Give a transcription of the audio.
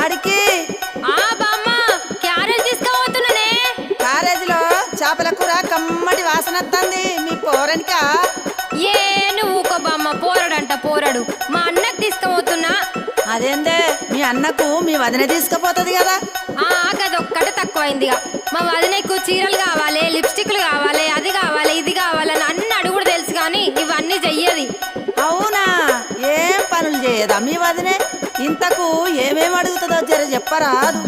ఆడికి బామ్మ క్యారేజ్ తీసుకుపోతున్నానే. క్యారేజీలో చేపల కూర కమ్మటి వాసన వస్తుంది. మీ పోరనికా? ఏ నువ్వు ఊకో బామ్మ, పోరడంట పోరడు. మా అన్నకు తీసుకుపోతున్నా. అదేందే మీ అన్నకు మీ వదిన తీసుకుపోతుంది కదా? గదొక్కటే తక్కువైందిగా. మా వదినకు చీరలు కావాలి, లిప్స్టిక్లు కావాలి, అది కావాలి, ఇది కావాలని అన్ని అడుగుడు తెలుసు కానీ ఇవన్నీ చెయ్యది. అవునా? ఏం పనులు చేయదా మీ వదినే? ఇంతకు ఏమేం అడుగుతుందో జర చెప్పరాదు.